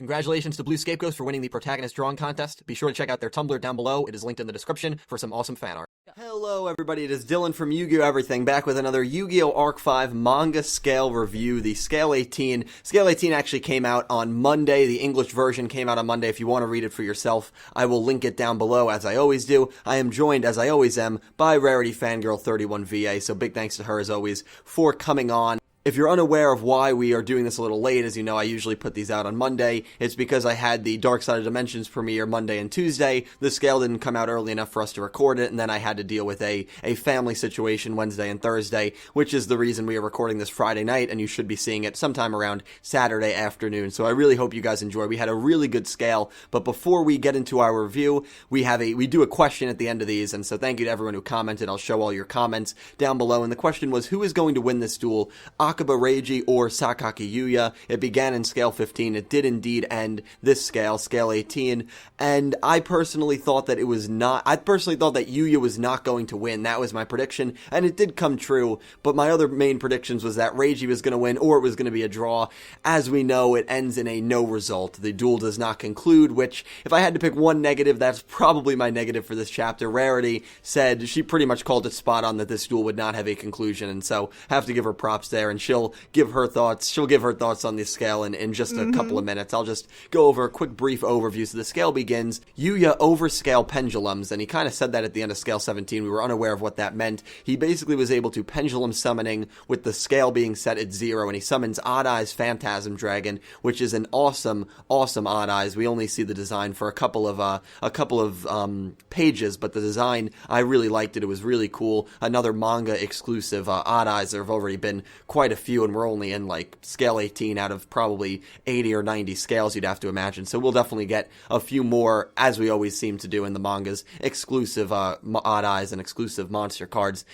Congratulations to Blue Scapegoats for winning the Protagonist Drawing Contest. Be sure to check out their Tumblr down below. It is linked in the description for some awesome fan art. Hello everybody, it is Dylan from Yu-Gi-Oh! Everything, back with another Yu-Gi-Oh! Arc 5 manga scale review, the Scale 18. Scale 18 actually came out on Monday. The English version came out on Monday. If you want to read it for yourself, I will link it down below, as I always do. I am joined, as I always am, by Rarity Fangirl 31VA, so big thanks to her, as always, for coming on. If you're unaware of why we are doing this a little late, as you know, I usually put these out on Monday. It's because I had the Dark Side of Dimensions premiere Monday and Tuesday. The scale didn't come out early enough for us to record it, and then I had to deal with a family situation Wednesday and Thursday, which is the reason we are recording this Friday night, and you should be seeing it sometime around Saturday afternoon. So I really hope you guys enjoy. We had a really good scale, but before we get into our review, we do a question at the end of these, and so thank you to everyone who commented. I'll show all your comments down below, and the question was, who is going to win this duel? Yuya Reiji or Sakaki Yuya. It began in scale 15. It did indeed end this scale, scale 18. And I personally thought that Yuya was not going to win. That was my prediction, and it did come true. But my other main predictions was that Reiji was going to win, or it was going to be a draw. As we know, it ends in a no result. The duel does not conclude, which, if I had to pick one negative, that's probably my negative for this chapter. Rarity said, she pretty much called it spot on that this duel would not have a conclusion, and so have to give her props there, and she'll give her thoughts on this scale in just a couple of minutes. I'll just go over a quick brief overview. So the scale begins, Yuya overscale pendulums, and he kind of said that at the end of scale 17. We were unaware of what that meant. He basically was able to pendulum summoning with the scale being set at 0, and he summons Odd Eyes Phantasm Dragon, which is an awesome Odd Eyes. We only see the design for a couple of pages, but the design, I really liked it. It was really cool. Another manga exclusive Odd Eyes. There have already been quite a few, and we're only in like scale 18 out of probably 80 or 90 scales, you'd have to imagine. So we'll definitely get a few more, as we always seem to do in the mangas, exclusive Odd Eyes and exclusive monster cards.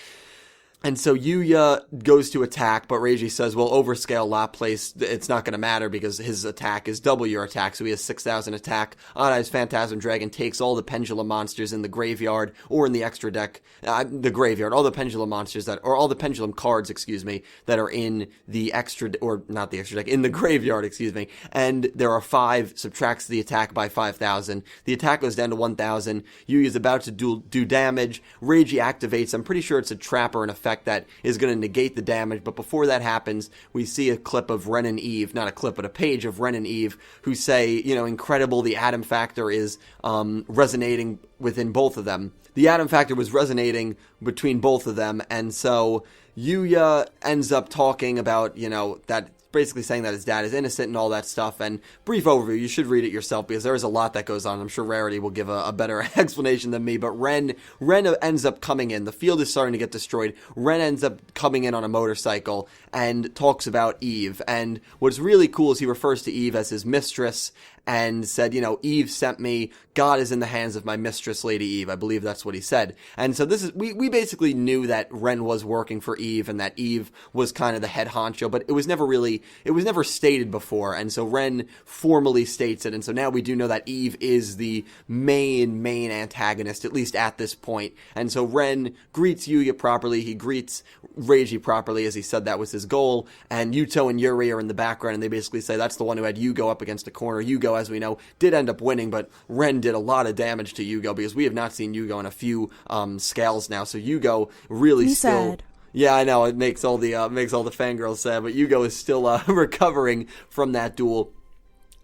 And so Yuya goes to attack, but Reiji says, well, overscale lot place, it's not going to matter because his attack is double your attack, so he has 6,000 attack. Odd Eyes Phantasm Dragon takes all the pendulum monsters in the graveyard, or in the extra deck, the graveyard, all the pendulum monsters all the pendulum cards, that are in the extra, or not the extra deck, in the graveyard, and there are 5, subtracts the attack by 5,000. The attack goes down to 1,000. Yuya's about to do damage. Reiji activates, I'm pretty sure it's a trap or an effect that is going to negate the damage, but before that happens, we see a clip of Ren and Eve, not a clip, but a page of Ren and Eve, who say, incredible, the Atom Factor is resonating within both of them. The Atom Factor was resonating between both of them, and so Yuya ends up talking about, that basically saying that his dad is innocent and all that stuff, and brief overview, you should read it yourself because there is a lot that goes on. I'm sure Rarity will give a better explanation than me, but Ren ends up coming in. The field is starting to get destroyed. Ren ends up coming in on a motorcycle and talks about Eve, and what's really cool is he refers to Eve as his mistress and said, Eve sent me, God is in the hands of my mistress, Lady Eve. I believe that's what he said. And so we basically knew that Ren was working for Eve and that Eve was kind of the head honcho, but it was never stated before. And so Ren formally states it. And so now we do know that Eve is the main antagonist, at least at this point. And so Ren greets Yuya properly. He greets Reiji properly, as he said that was his goal. And Yuto and Yuri are in the background, and they basically say that's the one who had Yugioh up against the corner. Yugioh, as we know, did end up winning, but Ren did a lot of damage to Yugioh because we have not seen Yugioh in a few scales now. So Yugioh really sad. Yeah, I know, it makes all the fangirls sad, but Yugioh is still recovering from that duel.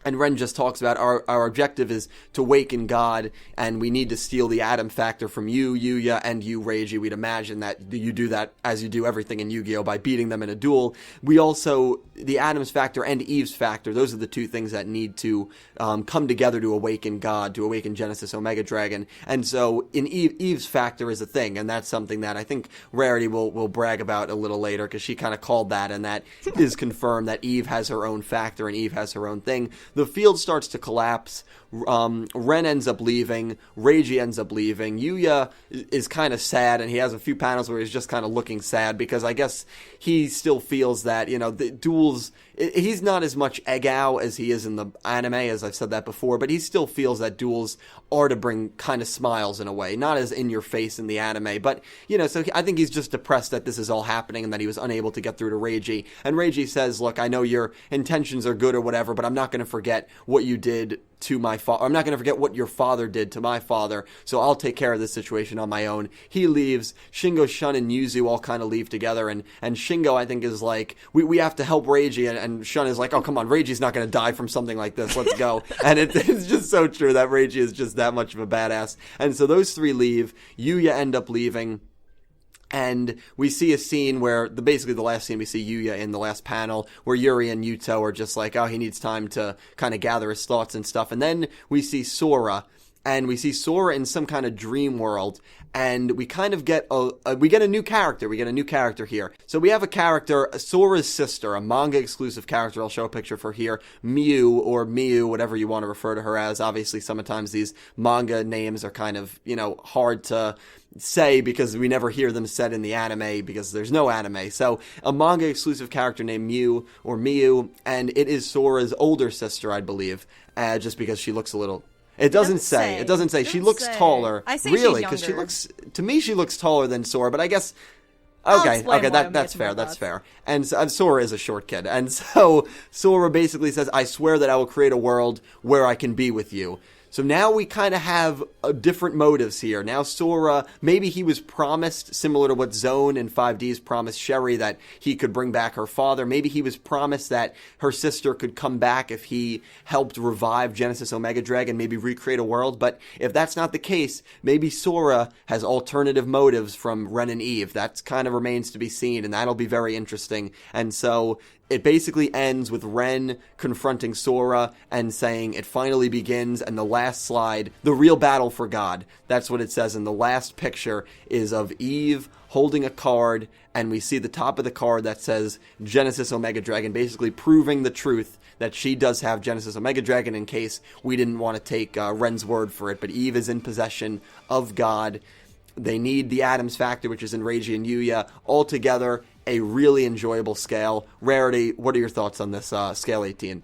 And Ren just talks about our objective is to awaken God, and we need to steal the Atom Factor from you, Yuya, and you, Reiji. We'd imagine that you do that as you do everything in Yu-Gi-Oh! By beating them in a duel. We also, the Atom's Factor and Eve's Factor, those are the two things that need to come together to awaken God, to awaken Genesis Omega Dragon. And so in Eve's Factor is a thing, and that's something that I think Rarity will brag about a little later, because she kind of called that, and that is confirmed that Eve has her own factor and Eve has her own thing. The field starts to collapse. Ren ends up leaving. Reiji ends up leaving. Yuya is kind of sad, and he has a few panels where he's just kind of looking sad because I guess he still feels that, the duels, he's not as much Egao as he is in the anime, as I've said that before, but he still feels that duels are to bring kind of smiles in a way, not as in your face in the anime, but, so I think he's just depressed that this is all happening and that he was unable to get through to Reiji, and Reiji says, look, I know your intentions are good or whatever, but I'm not going to forgive forget what you did to my father. I'm not going to forget what your father did to my father, so I'll take care of this situation on my own. He leaves. Shingo, Shun, and Yuzu all kind of leave together, and Shingo, I think, is like, we have to help Reiji, and Shun is like, oh, come on, Reiji's not going to die from something like this. Let's go. And it's just so true that Reiji is just that much of a badass. And so those three leave. Yuya end up leaving. And we see a scene where, basically the last scene we see Yuya in the last panel, where Yuri and Yuto are just like, oh, he needs time to kind of gather his thoughts and stuff. And then we see Sora, and we see Sora in some kind of dream world, and we kind of get a new character. We get a new character here. So we have a character, Sora's sister, a manga exclusive character. I'll show a picture for here. Miu, or Miu, whatever you want to refer to her as. Obviously, sometimes these manga names are kind of, hard to say because we never hear them said in the anime because there's no anime. So a manga exclusive character named Miu, or Miu, and it is Sora's older sister, I believe, just because she looks a little... It doesn't say. It doesn't say. She looks taller. I say really, because she looks, to me, she looks taller than Sora, but I guess, okay, that's fair, that's fair. And Sora is a short kid. And so Sora basically says, I swear that I will create a world where I can be with you. So now we kind of have different motives here. Now Sora, maybe he was promised, similar to what Zone and 5D's promised Sherry, that he could bring back her father. Maybe he was promised that her sister could come back if he helped revive Genesis Omega Dragon, maybe recreate a world. But if that's not the case, maybe Sora has alternative motives from Ren and Eve. That kind of remains to be seen, and that'll be very interesting. And so it basically ends with Ren confronting Sora and saying it finally begins, and the last slide, the real battle for God. That's what it says, and the last picture is of Eve holding a card, and we see the top of the card that says Genesis Omega Dragon, basically proving the truth that she does have Genesis Omega Dragon, in case we didn't want to take Ren's word for it. But Eve is in possession of God. They need the Adams Factor, which is in Reiji and Yuya, all together. A really enjoyable scale. Rarity, what are your thoughts on this scale 18?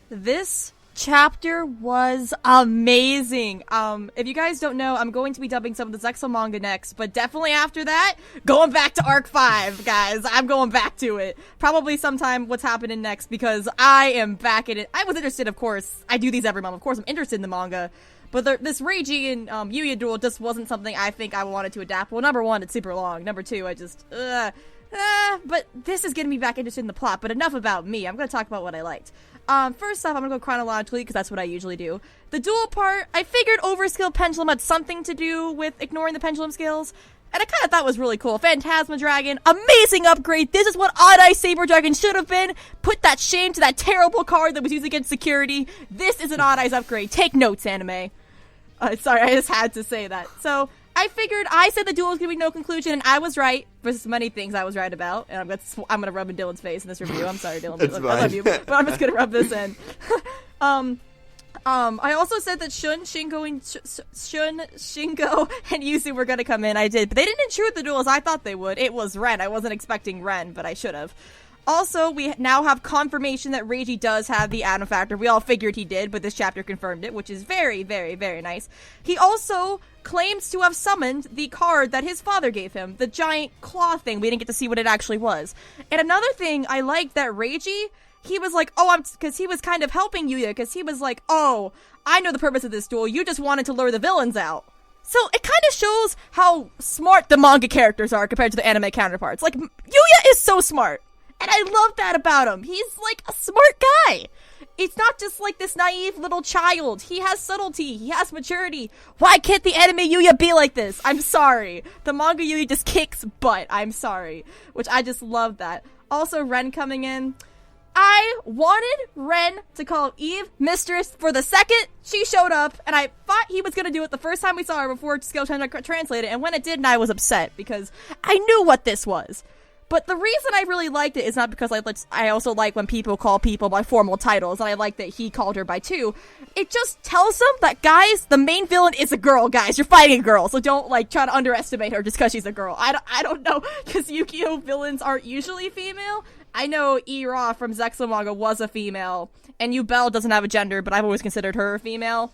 This chapter was amazing. If you guys don't know, I'm going to be dubbing some of the Zexal manga next, but definitely after that, going back to Arc 5, guys. I'm going back to it. Probably sometime what's happening next, because I am back in it. I was interested, of course. I do these every month. Of course, I'm interested in the manga. But this Reiji and Yuya duel just wasn't something I think I wanted to adapt. Well, number one, it's super long. Number two, I just... but this is getting me back interested in the plot. But enough about me. I'm going to talk about what I liked. First off, I'm going to go chronologically, because that's what I usually do. The duel part, I figured overskill pendulum had something to do with ignoring the pendulum skills. And I kind of thought was really cool. Phantasma Dragon, amazing upgrade. This is what Odd Eye Saber Dragon should have been. Put that shame to that terrible card that was used against security. This is an Odd Eyes upgrade. Take notes, anime. Sorry, I just had to say that. So, I figured, I said the duel was going to be no conclusion, and I was right. Versus many things I was right about. And I'm gonna rub in Dylan's face in this review. I'm sorry, Dylan. I love you, but I'm just gonna rub this in. I also said that Shun, Shingo, and Yuzu were gonna come in. I did, but they didn't intrude the duel as I thought they would. It was Ren. I wasn't expecting Ren, but I should have. Also, we now have confirmation that Reiji does have the Atom Factor. We all figured he did, but this chapter confirmed it, which is very, very, very nice. He also claims to have summoned the card that his father gave him, the giant claw thing. We didn't get to see what it actually was. And another thing I liked that Reiji, he was like, because he was kind of helping Yuya, because he was like, oh, I know the purpose of this duel. You just wanted to lure the villains out. So it kind of shows how smart the manga characters are compared to the anime counterparts. Like, Yuya is so smart. And I love that about him. He's like a smart guy. It's not just like this naive little child. He has subtlety. He has maturity. Why can't the anime Yuya be like this? I'm sorry. The manga Yuya just kicks butt. I'm sorry. Which I just love that. Also, Ren coming in. I wanted Ren to call Eve Mistress for the second she showed up, and I thought he was going to do it the first time we saw her before Skill translated, and when it didn't, I was upset because I knew what this was. But the reason I really liked it is not because I also like when people call people by formal titles, and I like that he called her by two. It just tells them that, guys, the main villain is a girl, guys. You're fighting a girl, so don't, try to underestimate her just because she's a girl. I don't know, because Yugioh villains aren't usually female. I know Ira from Zexal Manga was a female, and Yubel doesn't have a gender, but I've always considered her a female.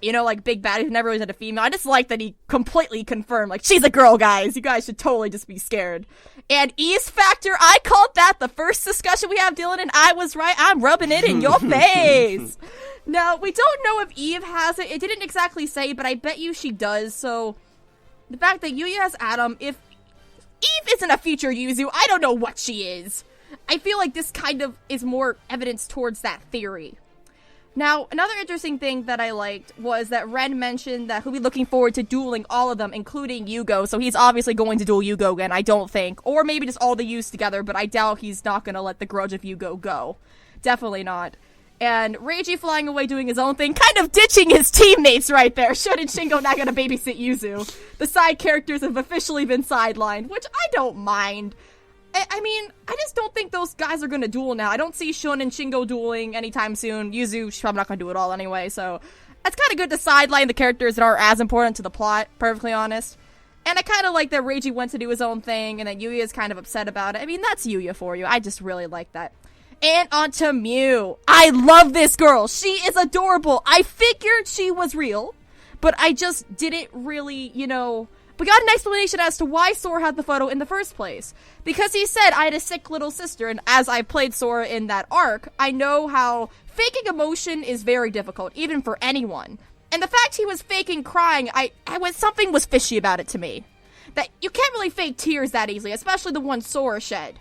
you know, like big bad who never really had a female. I just like that he completely confirmed, like, she's a girl, guys. You guys should totally just be scared. And Eve's factor, I called that the first discussion we have, Dylan, and I was right. I'm rubbing it in your face. Now, we don't know if Eve has it. It didn't exactly say, but I bet you she does. So, the fact that Yuya has Adam, if Eve isn't a future Yuzu, I don't know what she is. I feel like this kind of is more evidence towards that theory. Now, another interesting thing that I liked was that Ren mentioned that he'll be looking forward to dueling all of them, including Yugioh, so he's obviously going to duel Yugioh again, I don't think. Or maybe just all the Yus together, but I doubt he's not going to let the grudge of Yugioh go. Definitely not. And Reiji flying away doing his own thing, kind of ditching his teammates right there. Shun and Shingo not going to babysit Yuzu. The side characters have officially been sidelined, which I don't mind. I mean, I just don't think those guys are going to duel now. I don't see Shun and Shingo dueling anytime soon. Yuzu, she's probably not going to do it all anyway, so it's kind of good to sideline the characters that aren't as important to the plot, perfectly honest. And I kind of like that Reiji went to do his own thing, and that Yuya is kind of upset about it. I mean, that's Yuya for you. I just really like that. And on to Mew. I love this girl. She is adorable. I figured she was real, but I just didn't really, you know... We got an explanation as to why Sora had the photo in the first place. Because he said, I had a sick little sister, and as I played Sora in that arc, I know how faking emotion is very difficult, even for anyone. And the fact he was faking crying, something was fishy about it to me. That you can't really fake tears that easily, especially the one Sora shed.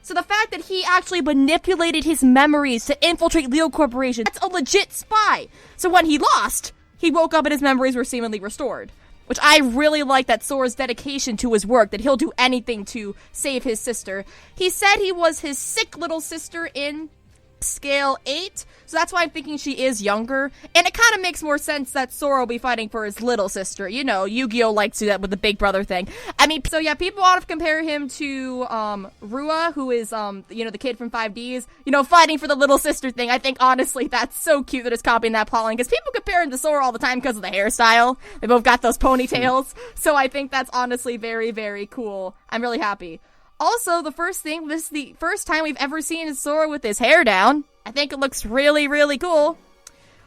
So the fact that he actually manipulated his memories to infiltrate Leo Corporation, that's a legit spy. So when he lost, he woke up and his memories were seemingly restored. Which I really like that Sora's dedication to his work, that he'll do anything to save his sister. He said he was his sick little sister in scale 8, so that's why I'm thinking she is younger. And it kind of makes more sense that Sora will be fighting for his little sister. You know, Yugioh likes to do that with the big brother thing. I mean, so yeah, people want to compare him to Rua, who is, you know, the kid from 5Ds, you know, fighting for the little sister thing. I think, honestly, that's so cute that it's copying that plotline, because people compare him to Sora all the time because of the hairstyle. They both got those ponytails, so I think that's honestly very, very cool. I'm really happy. Also, this is the first time we've ever seen Sora with his hair down. I think it looks really, really cool.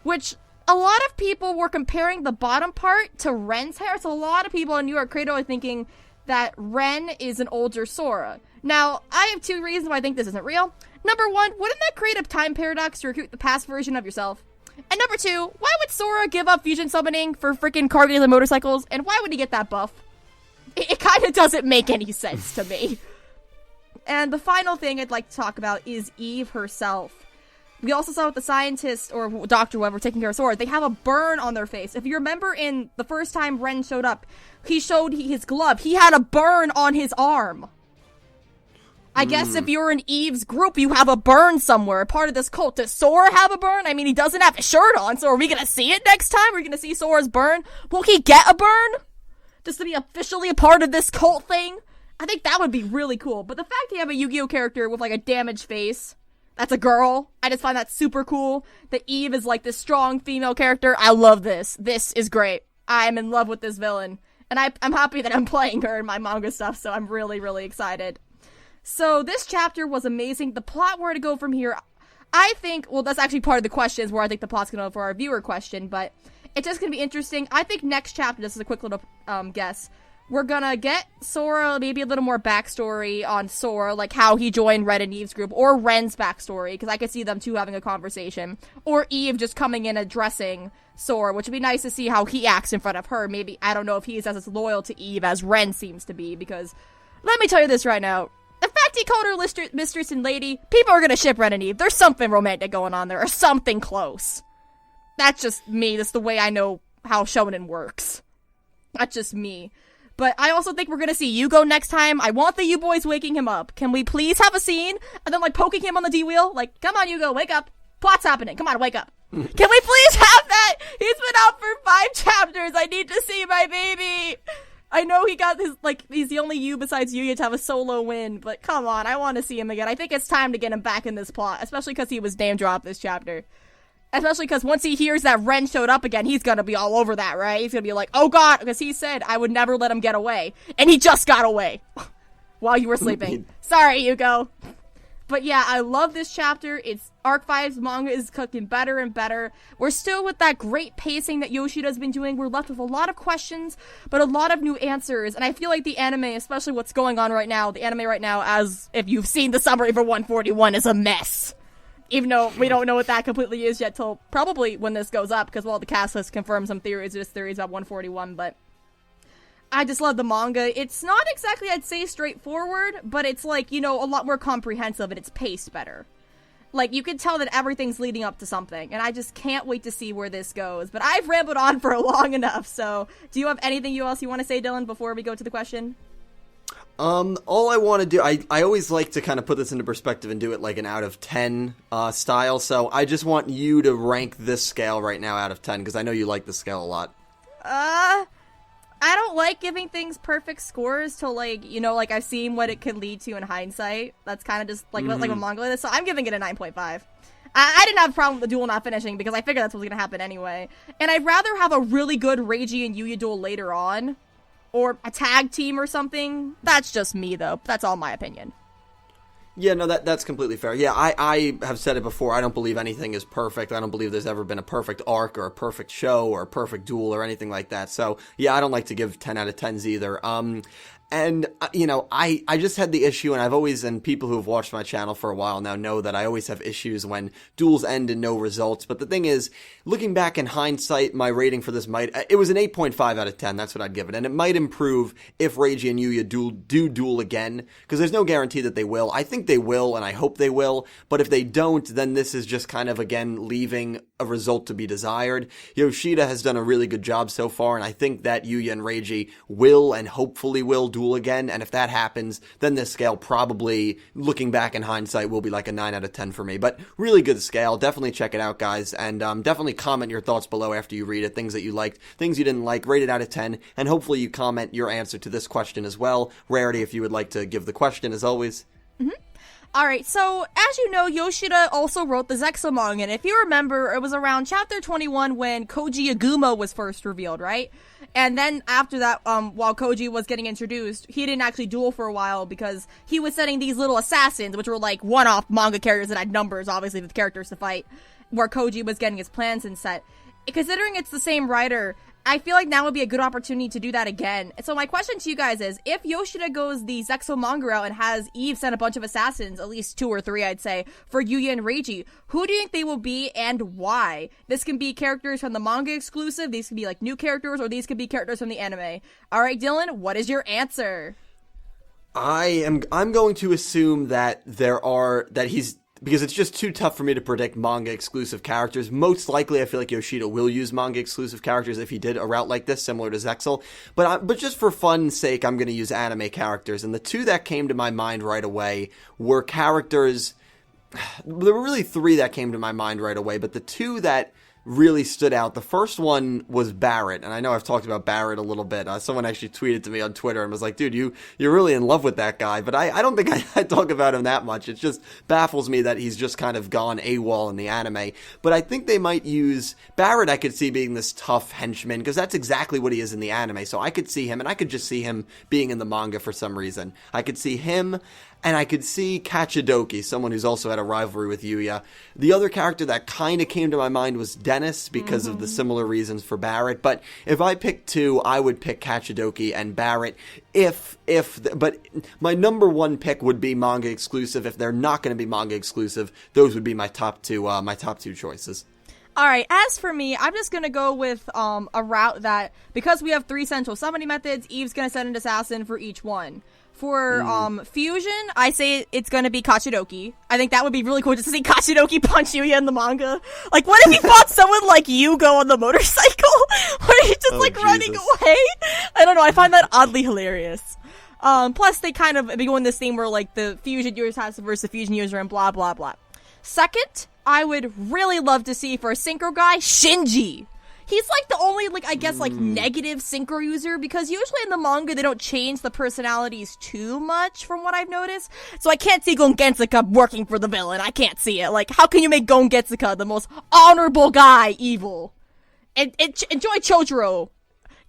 Which, a lot of people were comparing the bottom part to Ren's hair. So a lot of people in New York Credo are thinking that Ren is an older Sora. Now, I have 2 reasons why I think this isn't real. Number 1, wouldn't that create a time paradox to recruit the past version of yourself? And number 2, why would Sora give up fusion summoning for freaking car wheels and motorcycles? And why would he get that buff? It kind of doesn't make any sense to me. And the final thing I'd like to talk about is Eve herself. We also saw with the scientist, or doctor, whoever, taking care of Sora, they have a burn on their face. If you remember in the first time Ren showed up, he showed his glove. He had a burn on his arm. I guess if you're in Eve's group, you have a burn somewhere, part of this cult. Does Sora have a burn? I mean, he doesn't have a shirt on, so are we gonna see it next time? Are we gonna see Sora's burn? Will he get a burn? Just to be officially a part of this cult thing? I think that would be really cool. But the fact you have a Yu-Gi-Oh character with like a damaged face, that's a girl, I just find that super cool. That Eve is like this strong female character. I love this. This is great. I'm in love with this villain. And I'm happy that I'm playing her in my manga stuff, so I'm really, really excited. So this chapter was amazing. The plot, where to go from here, I think, well, that's actually part of the questions where I think the plot's going to go for our viewer question, but it's just going to be interesting. I think next chapter, this is a quick little guess, we're gonna get Sora, maybe a little more backstory on Sora, like how he joined Ren and Eve's group, or Ren's backstory, because I could see them two having a conversation, or Eve just coming in addressing Sora, which would be nice to see how he acts in front of her. Maybe, I don't know if he's as loyal to Eve as Ren seems to be, because, let me tell you this right now, the fact he called her mistress and lady, people are gonna ship Ren and Eve. There's something romantic going on there, or something close. That's just me, that's the way I know how shonen works. That's just me. But I also think we're gonna see Yugioh next time. I want the U-boys waking him up. Can we please have a scene? And then, like, poking him on the D-wheel? Like, come on, Yugioh, wake up. Plot's happening. Come on, wake up. Can we please have that? He's been out for 5 chapters. I need to see my baby. I know he got his, like, he's the only U besides Yuya to have a solo win. But come on, I want to see him again. I think it's time to get him back in this plot. Especially because he was name dropped this chapter. Especially because once he hears that Ren showed up again, he's gonna be all over that, right? He's gonna be like, oh god, because he said, I would never let him get away. And he just got away. While you were sleeping. Sorry, Yugioh. But yeah, I love this chapter. It's Arc 5's manga is cooking better and better. We're still with that great pacing that Yoshida's been doing. We're left with a lot of questions, but a lot of new answers. And I feel like the anime, especially what's going on right now, the anime right now, as if you've seen the summary for 141, is a mess. Even though we don't know what that completely is yet till probably when this goes up, because, well, the cast has confirmed some theories, just theories about 141, but I just love the manga. It's not exactly, I'd say, straightforward, but it's like, you know, a lot more comprehensive and it's paced better. Like, you can tell that everything's leading up to something, and I just can't wait to see where this goes. But I've rambled on for long enough, so do you have anything else you want to say, Dylan, before we go to the question? All I want to do, I always like to kind of put this into perspective and do it like an out of 10 style, so I just want you to rank this scale right now out of 10, because I know you like the scale a lot. I don't like giving things perfect scores till, like, you know, like, I've seen what it could lead to in hindsight. That's kind of just, like, like a manga like this, so I'm giving it a 9.5. I didn't have a problem with the duel not finishing, because I figured that's what was going to happen anyway. And I'd rather have a really good Reiji and Yuya duel later on, or a tag team or something. That's just me, though. That's all my opinion. Yeah, no, that's completely fair. Yeah, I have said it before, I don't believe anything is perfect. I don't believe there's ever been a perfect arc or a perfect show or a perfect duel or anything like that. So, yeah, I don't like to give 10 out of 10s either. And, you know, I just had the issue, and I've always, and people who have watched my channel for a while now know that I always have issues when duels end in no results. But the thing is, looking back in hindsight, my rating for this it was an 8.5 out of 10, that's what I'd give it. And it might improve if Reiji and Yuya do duel again, because there's no guarantee that they will. I think they will, and I hope they will. But if they don't, then this is just kind of, again, leaving a result to be desired. Yoshida has done a really good job so far, and I think that Yuya and Reiji will, and hopefully will, duel again, and if that happens, then this scale probably, looking back in hindsight, will be like a 9 out of 10 for me. But really good scale. Definitely check it out, guys, and definitely comment your thoughts below after you read it, things that you liked, things you didn't like, rate it out of 10, and hopefully you comment your answer to this question as well. Rarity, if you would like to give the question, as always. Alright, so, as you know, Yoshida also wrote the Zexo manga, and if you remember, it was around chapter 21 when Koji Yagumo was first revealed, right? And then after that, while Koji was getting introduced, he didn't actually duel for a while because he was setting these little assassins, which were like one-off manga characters that had numbers, obviously, with characters to fight, where Koji was getting his plans and set. Considering it's the same writer, I feel like now would be a good opportunity to do that again. So my question to you guys is, if Yoshida goes the Zexo manga route and has Eve send a bunch of assassins, at least 2 or 3 I'd say, for Yuya and Reiji, who do you think they will be and why? This can be characters from the manga exclusive, these can be like new characters, or these could be characters from the anime. Alright, Dylan, what is your answer? I'm going to assume that because it's just too tough for me to predict manga-exclusive characters. Most likely, I feel like Yoshida will use manga-exclusive characters if he did a route like this, similar to Zexal. But just for fun's sake, I'm going to use anime characters. And the 2 that came to my mind right away were characters... There were really 3 that came to my mind right away, but the 2 that really stood out. The first one was Barrett, and I know I've talked about Barrett a little bit. Someone actually tweeted to me on Twitter and was like, dude, you're really in love with that guy, but I don't think I talk about him that much. It just baffles me that he's just kind of gone AWOL in the anime. But I think they might use Barrett. I could see being this tough henchman, because that's exactly what he is in the anime, so I could see him, and I could just see him being in the manga for some reason. I could see him, and I could see Kachidoki, someone who's also had a rivalry with Yuya. The other character that kind of came to my mind was Dennis, because of the similar reasons for Barrett. But if I picked 2, I would pick Kachidoki and Barrett. But my number 1 pick would be manga exclusive. If they're not going to be manga exclusive, those would be my top 2 choices. Alright, as for me, I'm just gonna go with a route that, because we have 3 central summoning methods, Eve's gonna send an assassin for each one. For fusion, I say it's gonna be Kachidoki. I think that would be really cool just to see Kachidoki punch Yuya in the manga. Like, what if he fought someone like Yugioh on the motorcycle? Where he's just running away? I don't know, I find that oddly hilarious. Plus they kind of be going this theme where like the fusion user versus the fusion user and blah blah blah. Second, I would really love to see for a synchro guy, Shinji. He's like the only, I guess, negative synchro user, because usually in the manga they don't change the personalities too much from what I've noticed. So I can't see Gon Gensaka working for the villain. I can't see it. Like, how can you make Gon Gensaka the most honorable guy evil? And enjoy Chojuro.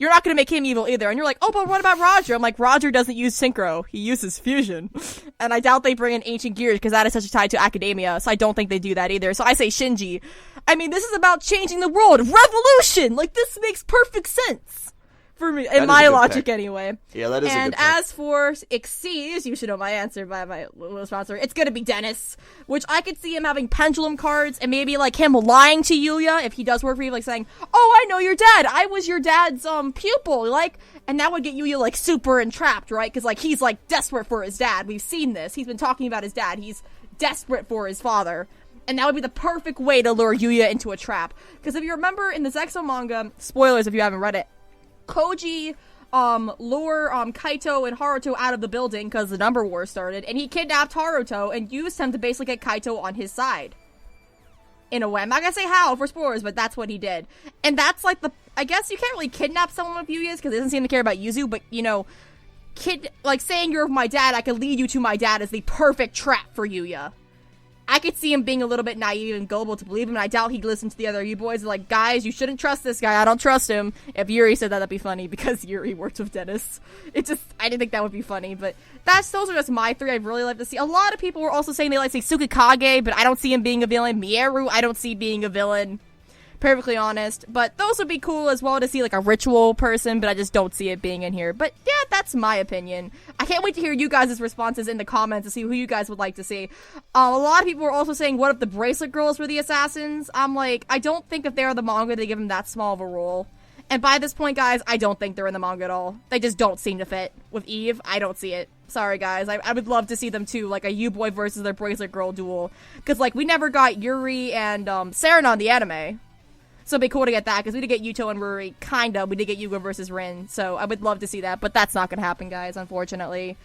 you're not going to make him evil either. And you're like, oh, but what about Roger? I'm like, Roger doesn't use synchro. He uses fusion. And I doubt they bring in ancient gears because that is such a tie to academia. So I don't think they do that either. So I say Shinji. I mean, this is about changing the world. Revolution! Like, this makes perfect sense. For me, in my logic, anyway. Yeah, that is a good pick. And as for Xyz, you should know my answer by my little sponsor. It's gonna be Dennis, which I could see him having pendulum cards and maybe like him lying to Yuya if he does work for you, like saying, "Oh, I know your dad. I was your dad's pupil." Like, and that would get Yuya like super entrapped, right? Because like he's like desperate for his dad. We've seen this. He's been talking about his dad. He's desperate for his father. And that would be the perfect way to lure Yuya into a trap. Because if you remember in the Zexo manga, spoilers if you haven't read it, Koji lure Kaito and Haruto out of the building because the number war started, and he kidnapped Haruto and used him to basically get Kaito on his side. In a way. I'm not gonna say how for spoilers, but that's what he did. And that's like I guess you can't really kidnap someone with Yuya's because he doesn't seem to care about Yuzu, but you know, like saying you're my dad, I can lead you to my dad is the perfect trap for Yuya. I could see him being a little bit naive and gullible to believe him, and I doubt he'd listen to the other U-boys. Like, guys, you shouldn't trust this guy. I don't trust him. If Yuri said that, that'd be funny, because Yuri worked with Dennis. I didn't think that would be funny, but those are just my three I'd really like to see. A lot of people were also saying they like to see Tsukikage, but I don't see him being a villain. Mieru, I don't see being a villain. Perfectly honest, but those would be cool as well to see like a ritual person, but I just don't see it being in here. But yeah, that's my opinion. I can't wait to hear you guys' responses in the comments to see who you guys would like to see. A lot of people were also saying, what if the bracelet girls were the assassins? I'm like, I don't think if they're the manga, they give them that small of a role. And by this point, guys, I don't think they're in the manga at all. They just don't seem to fit. With Eve, I don't see it. Sorry, guys. I would love to see them, too, like a U-boy versus their bracelet girl duel. Because, like, we never got Yuri and Serena on the anime. So it'd be cool to get that, because we did get Yuto and Ruri, kinda. We did get Yugioh versus Rin, so I would love to see that, but that's not gonna happen, guys, unfortunately.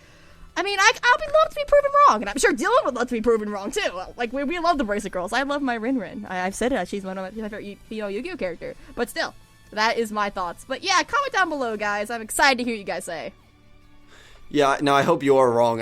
I mean, I'd love to be proven wrong, and I'm sure Dylan would love to be proven wrong, too. Like, we love the Bracelet Girls. I love my Rin. I've said it, she's one of my favorite female Yu-Gi-Oh character. But still, that is my thoughts. But yeah, comment down below, guys. I'm excited to hear what you guys say. Yeah, no, I hope you are wrong.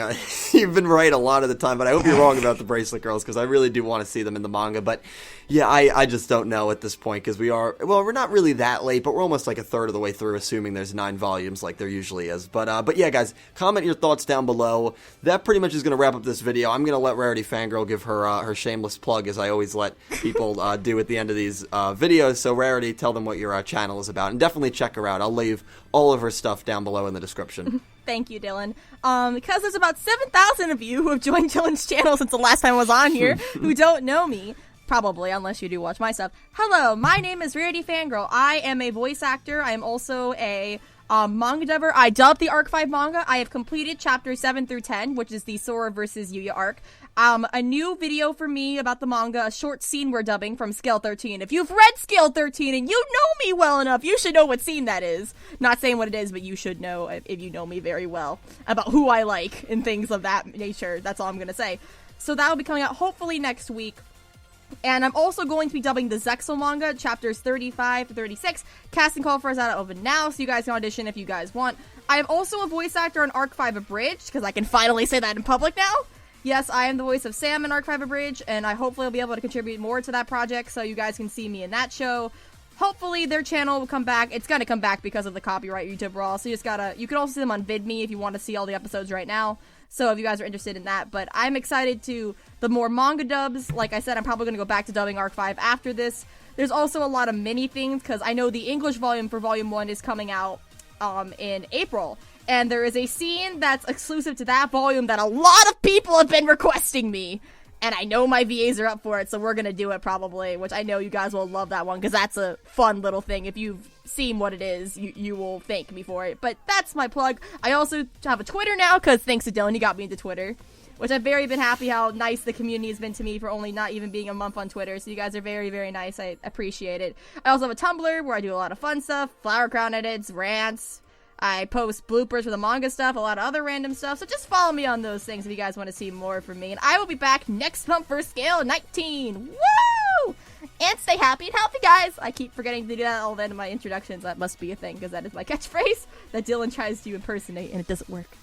You've been right a lot of the time, but I hope you're wrong about the Bracelet Girls, because I really do want to see them in the manga. But yeah, I just don't know at this point, because we're not really that late, but we're almost like a third of the way through, assuming there's 9 volumes like there usually is. But yeah, guys, comment your thoughts down below. That pretty much is going to wrap up this video. I'm going to let Rarity Fangirl give her shameless plug, as I always let people do at the end of these videos. So Rarity, tell them what your channel is about, and definitely check her out. I'll leave all of her stuff down below in the description. Thank you, Dylan. Because there's about 7,000 of you who have joined Dylan's channel since the last time I was on here who don't know me. Probably, unless you do watch my stuff. Hello, my name is Rarity Fangirl. I am a voice actor. I am also a manga dubber. I dubbed the Arc 5 manga. I have completed chapters 7 through 10, which is the Sora versus Yuya arc. A new video for me about the manga, a short scene we're dubbing from Scale 13. If you've read Scale 13 and you know me well enough, you should know what scene that is. Not saying what it is, but you should know if you know me very well about who I like and things of that nature. That's all I'm going to say. So that will be coming out hopefully next week. And I'm also going to be dubbing the Zexo manga, chapters 35 to 36. Casting call for us out open now, so you guys can audition if you guys want. I am also a voice actor on Arc 5 Abridged, because I can finally say that in public now. Yes, I am the voice of Sam in Arc 5 Abridged, and I hopefully will be able to contribute more to that project, so you guys can see me in that show. Hopefully their channel will come back. It's gonna come back because of the copyright YouTube Raw, so you can also see them on VidMe if you want to see all the episodes right now. So if you guys are interested in that, but I'm excited to the more manga dubs. Like I said, I'm probably going to go back to dubbing Arc 5 after this. There's also a lot of mini things, because I know the English volume for Volume 1 is coming out in April. And there is a scene that's exclusive to that volume that a lot of people have been requesting me. And I know my VAs are up for it, so we're going to do it probably, which I know you guys will love that one, because that's a fun little thing. If you've seen what it is, you will thank me for it. But that's my plug. I also have a Twitter now, because thanks to Dylan, he got me into Twitter, which I've very been happy how nice the community has been to me for only not even being a month on Twitter. So you guys are very, very nice. I appreciate it. I also have a Tumblr where I do a lot of fun stuff, Flower Crown edits, rants. I post bloopers for the manga stuff, a lot of other random stuff, so just follow me on those things if you guys want to see more from me. And I will be back next month for Scale 19. Woo! And stay happy and healthy, guys! I keep forgetting to do that all the end of my introductions. That must be a thing, because that is my catchphrase that Dylan tries to impersonate, and it doesn't work.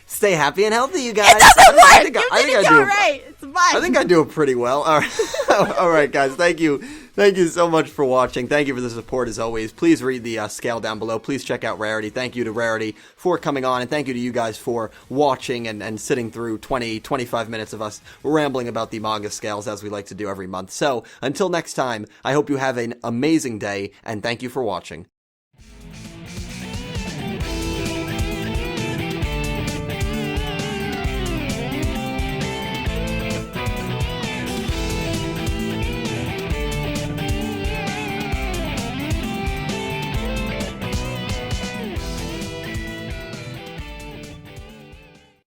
Stay happy and healthy, you guys. It doesn't work! I think I do it right! It's fine! I think I do it pretty well. All right, all right, guys, thank you Thank you so much for watching. Thank you for the support as always. Please read the scale down below. Please check out Rarity. Thank you to Rarity for coming on, and thank you to you guys for watching and sitting through 25 minutes of us rambling about the manga scales as we like to do every month. So, until next time, I hope you have an amazing day, and thank you for watching.